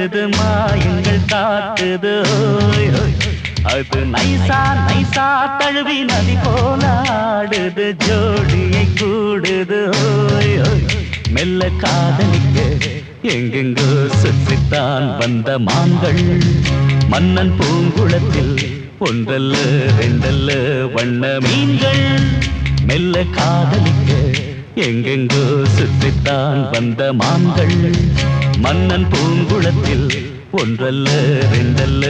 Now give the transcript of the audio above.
காட்டுது மாயங்கள் காட்டுது ஓய் ஓய். அது நைசா நைசா தழுவி நதி போல ஆடுது ஜோடியை கூடுது ஓய் ஓய். மெல்ல காதலிக்க எங்கெங்கோ சுற்றித்தான் வந்த மான்கள் மன்னன் பூங்குளத்தில் ஒன்றல்ல ரெண்டல்ல வண்ண மீன்கள். மெல்ல காதலிக்க எங்கெங்கோ சுற்றித்தான் வந்த மான்கள் மன்னன் பூங்குளத்தில் ஒன்றல்ல ரெண்டல்ல